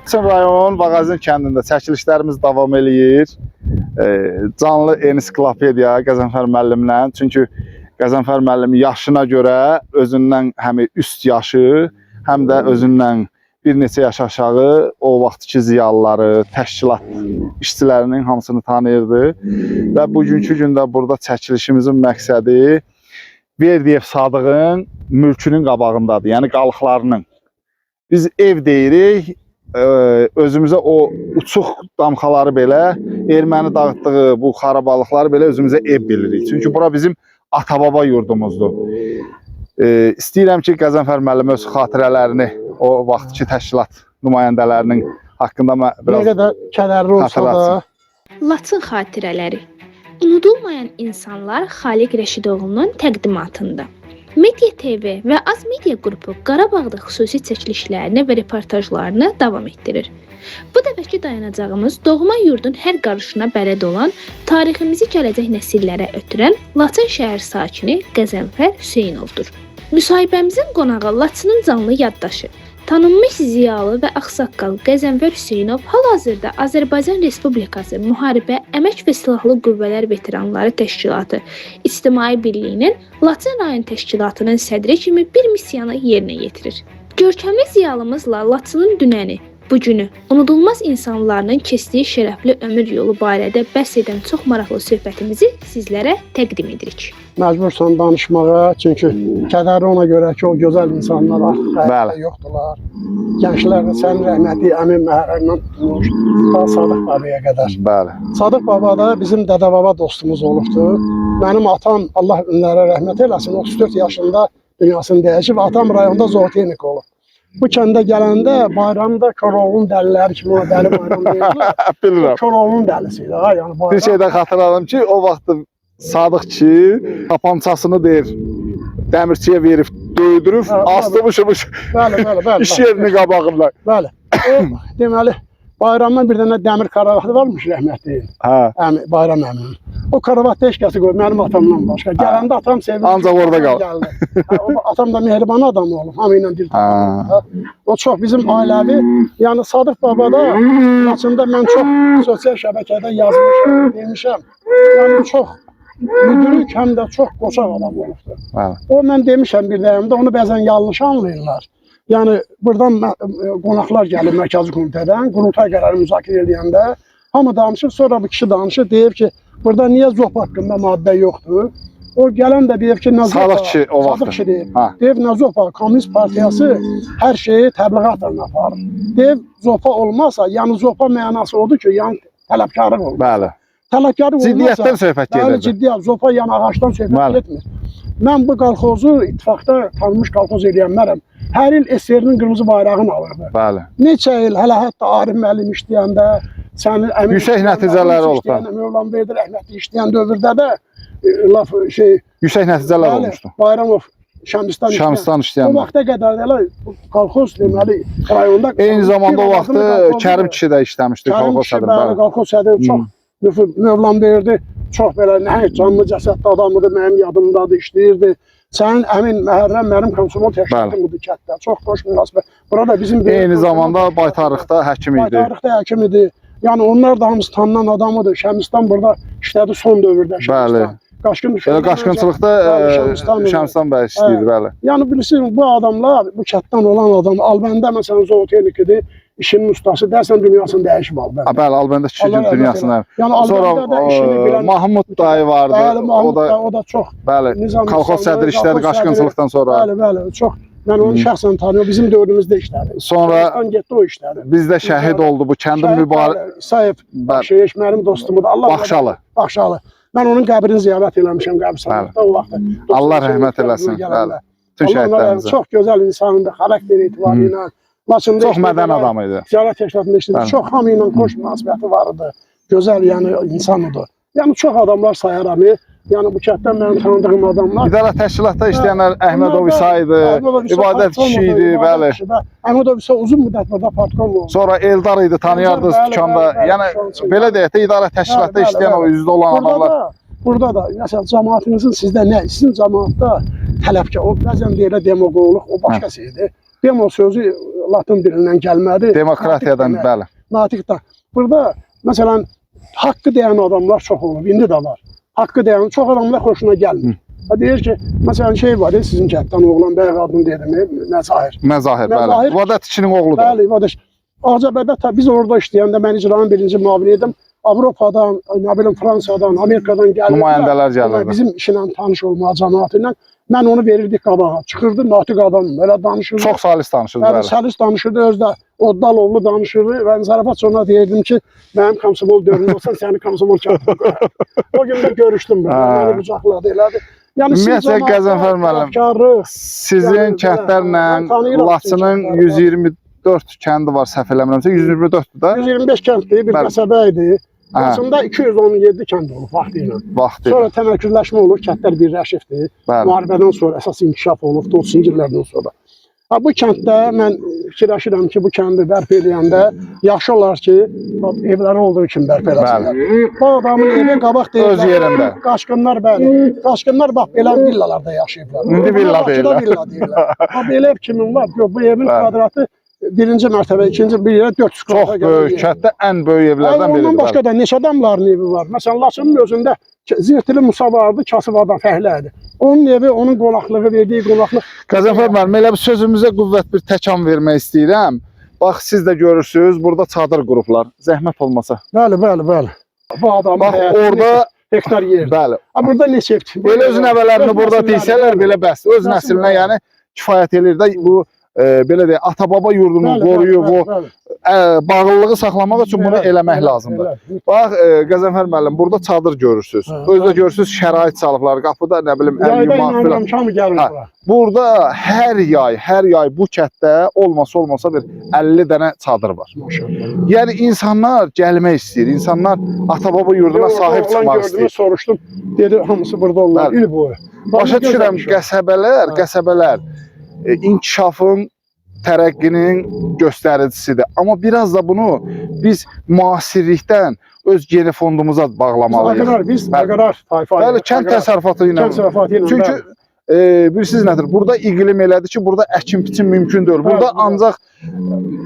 Laçın rayon Bağazin kəndində çəkilişlərimiz davam eləyir. Canlı ensiklopediya Qəzənfər müəllimlə. Çünki Qəzənfər müəllim yaşına görə özündən həm üst yaşı, həm də özündən bir neçə yaş aşağı o vaxtki ziyalıları, təşkilat işçilərinin hamısını tanıyırdı. Və bugünkü gündə burada çəkilişimizin məqsədi Verdiyev Sadığın mülkünün qabağındadır, yəni qalıqlarının. Biz ev deyirik, özümüzə o uçuq damxaları belə, erməni dağıtdığı bu xarabalıqları belə özümüzə ev bilirik. Çünki bura bizim ata-baba yurdumuzdur. İstəyirəm ki, Qəzənfər müəllim öz xatirələrini, o vaxtki təşkilat nümayəndələrinin haqqında biraz nə qədər kədərli olsa da. Laçın xatirələri. Unudulmayan insanlar Xaliq Rəşidoğlu'nun təqdimatında. Media TV və Az Media qrupu Qarabağda xüsusi çəkilişlərini və reportajlarını davam etdirir. Bu dəfəki dayanacağımız doğma yurdun hər qarışına bələd olan, tariximizi gələcək nəsillərə ötürən Laçın şəhər sakini Qəzənfər Hüseynovdur. Müsahibəmizin qonağı Laçının canlı yaddaşı, tanınmış ziyalı və ağsaqqal Qəzənfər Hüseynov hal-hazırda Azərbaycan Respublikası Müharibə, Əmək və Silahlı Qüvvələr Veteranları Təşkilatı İctimai Birliyinin Laçın rayon təşkilatının sədri kimi bir missiyanı yerinə yetirir. Görkəmli ziyalımızla Laçının dünəni, bugünü, unudulmaz insanlarının keçdiyi şərəfli ömür yolu barədə bəhs edən çox maraqlı söhbətimizi sizlərə təqdim edirik. Məcbursan danışmağa, çünki kədərli ona görə ki, o gözəl insanlar artıq yoxdular. Gənclər də sənin rəhmətli əmin Məhərrəmdən tutmuş, ta Sadıq Babaya qədər. Bəli. Sadıq Baba da bizim dədə-baba dostumuz olubdu. Mənim atam, Allah ünlərə rəhmət eləsin, 34 yaşında dünyasını dəyişib, atam rayonda zootexnik olub. Bu kəndə gələndə bayramda Koroğlu'nun dəliləri kimi ona dəli bayram deyirlər. Bilirəm. Koroğlu'nun dəlisi idi. Yəni bir şeydən xatırladım ki, o vaxt Sadıq ki, tapancasını deyir, dəmirçiyə verib, döydürüb, astırmışmış iş yerini qabağında. Bəli. O, deməli, bayramdan bir dənə dəmir karavatı varmış rəhmətli. Bayram əminin. O karavatda heç kəsi qoyub, mənim atamdan başqa. Gələndə atam sevdi. Ancaq orada qaldı. Atam da mehriban adam olub, hamı ilə dil tanıyır. O çox bizim ailəvi. Yəni Sadıq Babada, Laçında mən çox sosial şəbəkədə yazmışam, demişəm. Yəni çox müdürük, həm də çox qoçaq adam olubdur. O, mən demişəm bir dəyəmdə, onu bəzən yanlış anlayırlar. Yəni, buradan qonaqlar gəlir mərkəzi komitədən, qurultay qərarı müzakirə edəndə, hamı danışır, sonra bu kişi danışır, deyir ki, burada niyə ZOP haqqında maddə yoxdur? O gələn də deyir ki, Sadıq kişi o vaxt deyir, nə ZOP, Komünist Partiyası hər şeyi təbliğatla aparır. Deyir, ZOP olmazsa, yəni ZOP mənası odur ki, yəni tələbkarlıq olur. Bəli. Tələbkarlıq olmazsa, ciddiyyətdən söhbət gedir. Bəli, ciddiyyət, ZOP yəni ağaçdan söhbət etmir. Mən bu qalxozu ittifaqda tanınmış qalxoz eləyənlərəm. Hər il SSR-nin qırmızı bayrağını alırdı. Bəli. Neçə il, hələ hətta Arif müəllim işləyəndə, sənin əmin yüksək nəticələri olub. Mövlam Beydir rəhmətli işləyən dövrdə də laf yüksək nəticələr olmuşdu. Bayramov Şəmstan işləyəndə. O vaxta qədər də qalxoz deməli rayonda. Eyni zamanda o vaxtı Kərim kişi də işləmişdi qalxoz sədri. Bəli, qalxoz sədri çox Mövlam Beydir. Çox belə nəhəng canlı cəsədli adamıdır, mənim yadımdadır, işləyirdi. Sənin əmin Məhərrəm mənim komsomol təşkilatım budur kətdə. Çox xoş münasibət. Burada bizim eyni zamanda Baytarlıqda həkim idi. Baytarlıqda həkim idi. Yəni onlar da hamısı tanınan adamıdır. Şəmstan burada işlədi son dövrdə. Bəli. Qaçqınçılıqda Şəmstan bəy işləyirdi, bəli. Yəni bilirsiniz, bu adamlar, bu kətdən olan adam, Albəndə məsələn zootexnik idi. İşinin ustası dərsən dünyasını dəyişib Albəndə. Bəli, Albəndə kişinin dünyasını. Sonra Mahmud dayı vardı. Bəli, Mahmud dayı, o da çox. Bəli, kolxoz sədri işlədi qaçqınçılıqdan sonra. Bəli, bəli, çox. Mən onu şəxsən tanıyorum, bizim dövrümüzdə işlədi. Sonra bizdə şəhid oldu bu kəndin mübarək. İsayev, mənim dostumdur. Baxşalı. Baxşalı. Mən onun qəbrini ziyarət eləmişəm qəbristanlıqda o vaxtı. Allah rəhmət eləsin. Bəli. Bütün şəhidlərimizə. Çox gözəl insandır, xarakter etibarı ilə. Çox mədən adam idi. Ziyarət təşkilatında işlədi. Çox hamı ilə xoş münasibəti vardı. Gözəl, yəni insanıdır. Yəni çox adamlar sayaram. Yəni bu kənddən mənim tanıdığım adamlar. İdarə təşkilatda işləyənlər Əhmədov İsa idi, İbadət kişi idi, bəli. Əhmədov İsa uzun müddət burada partkom oldu. Sonra Eldar idi, tanıyardınız dükkanda. Yəni belə deyək də idarə təşkilatda işləyən o üzdə olan adamlar. Burada da məsələn cəmaətinizin sizdə nə? Sizin cəmaətdə tələbkar, o bəzən deyilə demagogluq, o başqa şeydir. Demo sözü Latın dilindən gəlmədi. Demokratiyadan, Natik demək. bəli. Natik da. Burada məsələn haqqı deyən adamlar çox olub, indi də var. Haqqı deyən çox adamlar xoşuna gəlmir. Deyir ki, məsələn şey var ya, sizin kənddən oğlan bəy adını dedim, Məzahir. Məzahir, bəli. Məzahir- Vadət kişinin oğludur. Bəli, qardaş. Ağcabəddə biz orada işləyəndə mən icranın birinci müavini idim. Avropadan, nə bilim Fransadan, Amerikadan gəlirdi. Nümayəndələr gəlirdi. Bizim işlə tanış olma cəmaatı ilə mən onu verirdik qabağa. Çıxırdı natiq adam, elə danışırdı. Çox salis danışırdı, Bəli, bəli. səlis danışırdı, özü də Oddaloğlu danışırdı. Və zarafat sonra deyirdim ki, mənim komsomol dövrüm olsan səni komsomol kağıtına qoyarım. O gün də görüşdüm ben. Məni qucaqladı, elədi. Yəni Ümumiyyətlə Qəzənfər müəllim, sizin yəni, kəndlərlə mən tanıyıram Laçının sizin kəndləri. 124 kəndi var, səhv eləmirəmsə, 124-dür da 125 kənddir, bir Bəli. qəsəbə idi. Hə. Aslında 217 kənd olub vaxtı ilə. vaxtı. Sonra təmərküzləşmə olur, kəndlər birləşibdir. Bəli. Müharibədən sonra əsas inkişaf olub, 30-cu illərdən sonra. Ha, bu kənddə mən fikirləşirəm ki, bu kəndi bərpa eləyəndə yaxşı olar ki, evləri olduğu kimi bərpa eləsinlər. Bu adamın evi qabaq deyirlər. Öz yerində. Qaçqınlar, bəli. Qaçqınlar bax, belə villalarda yaşayıblar. İndi villa Bakıda deyirlər. villa deyirlər. Ha, belə ev kimin var? Yox, bu evin Bəli. kvadratı birinci mərtəbə, ikinci bir yerə 400 Çox kvadrat böyük, kənddə ən böyük evlərdən biridir. Ondan başqa da neçə adamların evi var. Məsələn, Laçının özündə Zirtili Musa vardı, kasıb adam fəhlə idi. Onun evi, onun qonaqlığı, verdiyi qonaqlıq. Qəzənfər müəllim, elə bir sözümüzə qüvvət bir təkan vermək istəyirəm. Bax, siz də görürsünüz, burada çadır qurublar. Zəhmət olmasa. Bəli, bəli, bəli. Bu adamın Bax, həyatı orada, neçə hektar yerdir. bəli, Ha, burada neçə hektar? belə öz nəvələrini burada desələr, belə bəs. Öz Nəsillərinə. nəslinə, yəni kifayət eləyir də bu, belə deyək, ata-baba yurdunu qoruyub, o bağlılığı saxlamaq üçün bunu eləmək lazımdır. Bax, Qəzənfər müəllim, burada çadır görürsünüz. Hə, Özdə görürsünüz, şərait salıblar qapıda, nə bilim, əl Yayda yumaq inanıram filan. ki, gəlir Hə. bura. Burada hər yay bu kətdə olmasa bir 50 dənə çadır var. Maşallah. Yəni insanlar gəlmək istəyir, insanlar ata-baba yurduna sahib çıxmaq istəyir. Soruşdum, dedi hamısı burada olurlar, Bəli. il boyu. Başa düşürəm, qəsəbələr inkişafın, tərəqqinin göstəricisidir. Amma biraz da bunu biz müasirlikdən öz geni fondumuza bağlamalıyıq. Biz Bəli. aqrar tayfa. Bəli, kənd təsərrüfatı ilə. Kənd təsərrüfatı ilə. Çünki bilirsiniz nədir? Burada iqlim elədir ki, burada əkin-biçin mümkün deyil. Burada Bəli, ancaq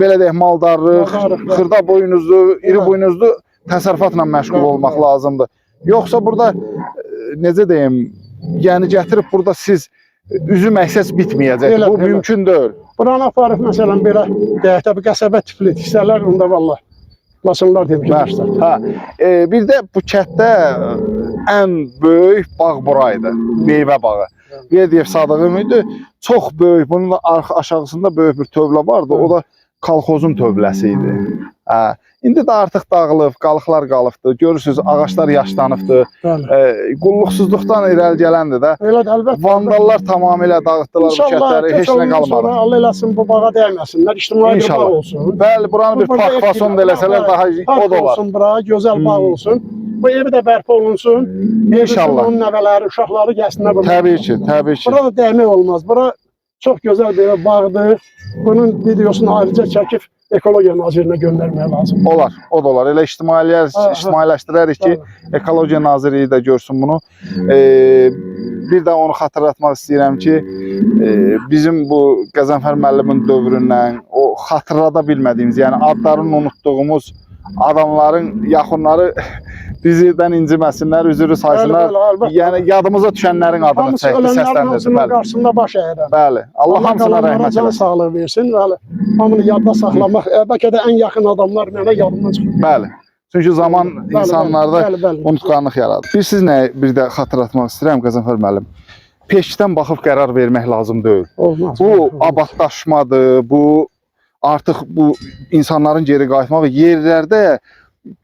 belə deyək, maldarlıq, Maldarlıq, bəli. xırda boynuzlu, iri Bəli. boynuzlu təsərrüfatla məşğul Bəli, olmaq bəli. lazımdır. Yoxsa burada necə deyim, yəni gətirib burada siz üzüm əksəs bitməyəcək. Elə, Bu elə. mümkün deyil. Buranı aparıb məsələn belə deyək də bir qəsəbə tipli tiksələr onda vallah Laçınlar demişlər. Hə. Bir də bu kətdə ən böyük bağ buraydı. Meyvə bağı. Verdiyev Sadığım idi. Çox böyük. Bunun da aşağısında böyük bir tövlə vardı. O da kolxozun tövləsi idi. Hə. İndi də artıq dağılıb, qalıqlar qalıbdı. Görürsünüz, ağaclar yaşlanıbdı. Bəli. Qulluqsuzluqdan irəli gələndir də. Elə də əlbəttə. Vandallar tamamilə dağıtdılar bu kətləri. Heç nə qalmadı. Allah eləsin bu bağa dəyməsinlər. İctimai bir bağ İnşallah. olsun. Bəli, buranı bir Burada park fason da eləsələr daha Park o da olar. olsun bura, gözəl bağ olsun. Bu evi də bərpa olunsun. İnşallah. Onun nəvələri, uşaqları gəlsinlər bura. Təbii ki, təbii ki. Bura da dəymək olmaz. Bura çox gözəl bir bağdır. Bunun videosunu ayrıca çəkib Ekologiya Nazirinə göndərmək lazım. Olar, o da olar. Elə ictimailəşdirərik ki, Ekologiya Nazirliyi də görsün bunu. Bir də onu xatırlatmaq istəyirəm ki, bizim bu Qəzənfər müəllimin dövründən o xatırlada bilmədiyimiz, yəni adlarını unutduğumuz adamların yaxınları bizdən inciməsinlər, üzürü saysınlar. Yəni yadımıza düşənlərin adını səsləndirsin. Hamısının qarşısında baş əyirəm. Bəli. Allah hamısına rəhmət can eləsin. sağlığı versin. Bəli. Hamını yadda saxlamaq, bəlkə də ən yaxın adamlar mənə yadımdan çıxır. Bəli. Çünki zaman insanlarda bəli. unutqanlıq yaradır. Siz nə bir də xatırlatmaq istəyirəm Qəzənfər müəllim. Peşdən baxıb qərar vermək lazım deyil. Olmaz. Bu abadlaşmadır, bu artıq bu insanların geri qayıtmağı, yerlərdə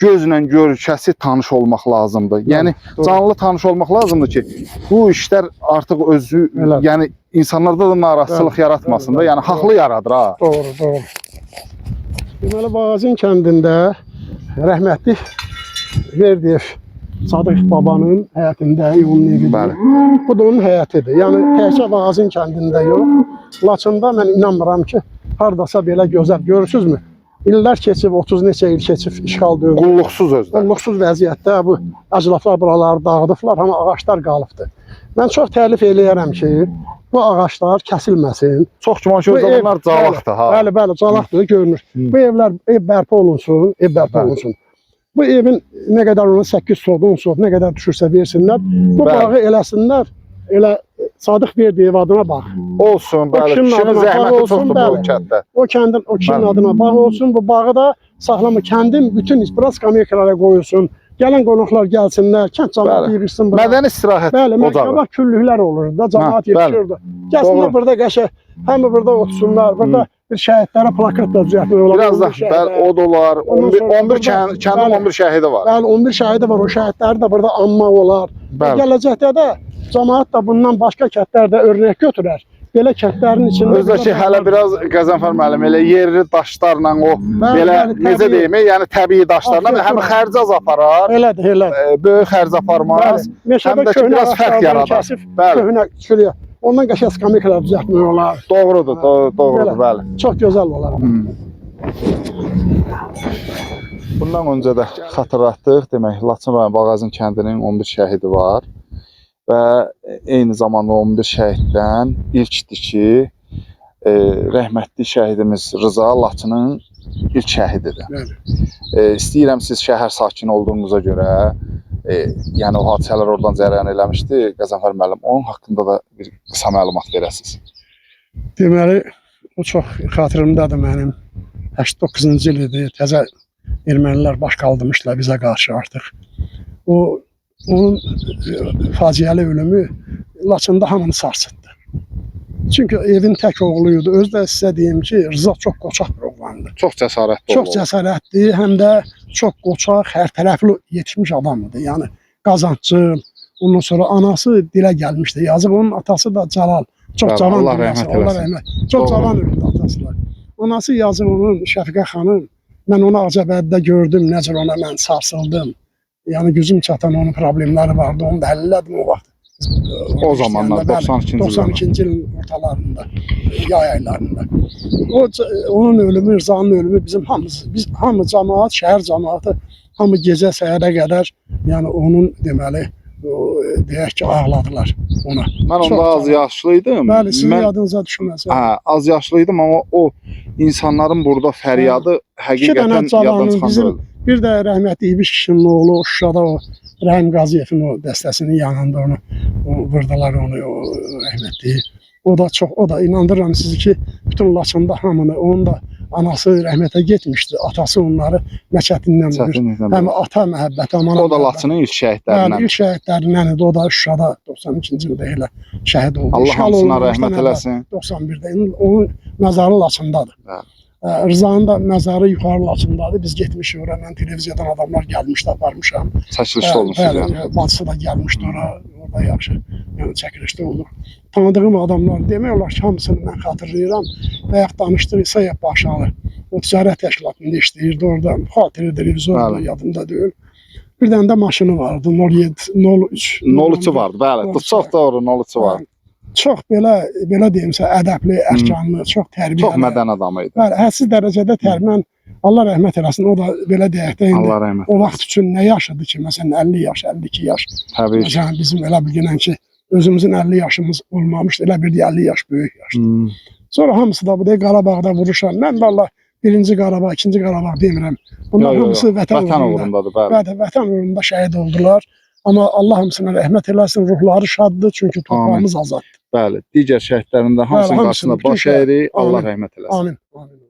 gözlə görkəsi tanış olmaq lazımdır. Yəni canlı tanış olmaq lazımdır ki, bu işlər artıq özü, yəni insanlarda da narazılıq yaratmasın da, yəni haqlı yaradır ha. Doğru, doğru. Deməli Bağazin kəndində rəhmətli Verdiyev Sadıq babanın həyətində onun evidir. Bəli. Bu da onun həyətidir. Yəni təkcə Bağazin kəndində yox, Laçında mən inanmıram ki, hardasa belə gözəl görürsünüzmü? İllər keçib, 30 neçə il keçib işğal dövrü. Qulluqsuz özdə. Qulluqsuz vəziyyətdə bu acılaflar buraları dağıdıblar, amma ağaçlar qalıbdır. Mən çox təlif eləyərəm ki, bu ağaclar kəsilməsin. Çox güman ki, o Bu ev- zamanlar calaqdır ha. Bəli, calaqdır, görünür. Hı. Bu evlər bərpa olunsun, ev bərpa Bəli. olunsun. Bu evin nə qədər ona 8 sot, 10 sot, nə qədər düşürsə versinlər. Bu Bəli. bağı eləsinlər. Elə Sadıq Verdiyev adına bax. Olsun, bəli. kişinin Kişinin adına bağ zəhməti olsun, çoxdur bu bəli. kənddə. O kişinin Bəli. adına bağ olsun. Bu bağı da saxlama. Kəndin bütün isbras skameykalara qoyulsun. Gələn qonaqlar gəlsinlər, kənd cəmiyyəti Bəli. yığılsın bura. Mədəni istirahət Bəli, ocağı. məktəbə küllüklər olur da, cəmiyyət Ha, bəli. yığışırdı. Gəlsinlər Doğru. burada qəşəng, hamı burada otursunlar. Burada bir şəhidlərə plakat da düzəltmək olar. Biraz da bəli, o dolar. Ondan 11 sonra 11 burada- kəndin bəli. 11 şəhidi var. Bəli, 11 şəhidi var. O şəhidləri də burada anmaq olar. Bəli. Gələcəkdə də cəmiyyət də bundan başqa kəndlərdə örnək götürər. Belə kəndlərin içində Özdəki hələ biraz Qəzənfər müəllim elə yerli daşlarla o Bəli, belə bəli, necə təbii. deyim, yəni təbii daşlarla Afiyet həm olsun. xərc az aparar, elədir, elədir. böyük xərc aparmaz. Meşədə Həm də ki, köhnə biraz fərq ağaclardan yaradar. kəsib, Bəli. köhnə sürüyə. Ondan qəşəng skameykalar düzəltmək olar. Doğrudur, doğrudur, Belə. bəli. Çox gözəl olar. Bundan öncə də xatırlatdıq, demək, Laçın rayon Bağazin kəndinin 11 şəhidi var və eyni zamanda 11 şəhiddən ilkdir ki, rəhmətli şəhidimiz Rıza Laçının ilk şəhididir. Bəli. İstəyirəm siz şəhər sakini olduğunuza görə, yəni o hadisələr oradan cərəyan eləmişdi, Qəzənfər müəllim, onun haqqında da bir qısa məlumat verəsiniz. Deməli, o çox xatırımdadır mənim. 89-cu il idi. Təzə ermənilər baş qaldırmışdılar bizə qarşı artıq. Onun faciəli ölümü Laçında hamını sarsıtdı. Çünki evin tək oğluydu. Özü də sizə deyim ki, Rıza çox qoçaq bir oğlandı. Çox cəsarətli Çox oldu. cəsarətli, həm də çox qoçaq, hər tərəfli yetişmiş adam idi. Yəni qazancçı. Ondan sonra anası dilə gəlmişdi. Yazıq onun atası da Cəlal. Çox Bəli, cavan Allah bir rəhmət nəsil, Allah eləsin. rəhmət. Çox Doğru. cavan öldü atasılar. Anası yazıq onun Şəfiqə xanım. Mən onu Ağcabəddə gördüm, necə ona mən sarsıldım. Yəni gücüm çatan onun problemləri vardı, onu da həll elədim o vaxt. O zamanlar, Bəli, 92-ci ildə. 92-ci ilin ortalarında, yay aylarında. Onun ölümü, Rızanın ölümü bizim biz hamı cəmaət, şəhər cəmaəti hamı gecə səhərə qədər, yəni onun deməli deyək ki, ağladılar ona. Mən Çox onda az cavan. yaşlıydım. Bəli, sizin Mən yadınıza düşməsə. hə, az yaşlıydım, amma o insanların burada fəryadı İki həqiqətən dənə yaddan cavanın çıxan bizim deyil. bir də rəhmətli İbiş kişinin oğlu Şuşada o Rəhim Qaziyevin o dəstəsinin yanında onu vurdular onu o rəhmətli. O da inandırıram sizi ki, bütün Laçında hamını, onun da anası rəhmətə getmişdi. Atası onları nə çətinlə bilir. Çətinliklə Həm bilir. ata məhəbbəti, aman. O da Laçının ilk Bəli, şəhidlərindən. ilk şəhidlərindən idi. O da Şuşada 92-ci ildə elə şəhid oldu. Allah İşğal hamısına olunmamışdan rəhmət əvvəl eləsin. 91-də. Onun məzarı Laçındadır. Bəli. Rızanın da məzarı yuxarı Laçındadır. Biz getmişik ora, mən televiziyadan adamlar gəlmişdi, aparmışam. Çəkilişdə olmuşsunuz yəni. Bacısı da gəlmişdi orada yaxşı. Yəni çəkilişdə olduq. Tanıdığım adamlar demək olar ki, hamısını mən xatırlayıram. Bayaq danışdıq İsayev Paşalı. O ticarət təşkilatında işləyirdi orada. Xatirə televizorda yadımda deyil. Bir dənə də maşını vardı. 07, 03. 03 vardı, bəli. Çox doğru 03 vardı. Çox belə deyimsə ədəbli, ərkanlı, çox tərbiyəli. Çox mədəni adam idi. Bəli, hədsiz dərəcədə tərbiyən. Allah rəhmət eləsin. O da belə deyək də indi Allah rəhmət o vaxt üçün nə yaşadı ki, məsələn 50 yaş, 52 yaş. Təbii ki. Məsələn bizim elə bilginən ki, özümüzün 50 yaşımız olmamışdı, elə bir 50 yaş böyük yaşdı. Sonra hamısı da bu da Qarabağda vuruşan. Mən valla birinci Qarabağ, ikinci Qarabağ demirəm. Bunlar hamısı vətən uğrundadır, bəli. Bəli, vətən uğrunda şəhid oldular. Amma Allah hamısına rəhmət eləsin, ruhları şaddır, çünki torpağımız azaddır. Bəli, digər şəhidlərin də hamısının qarşısında baş əyri, Allah rəhmət eləsin. Amin. Amin.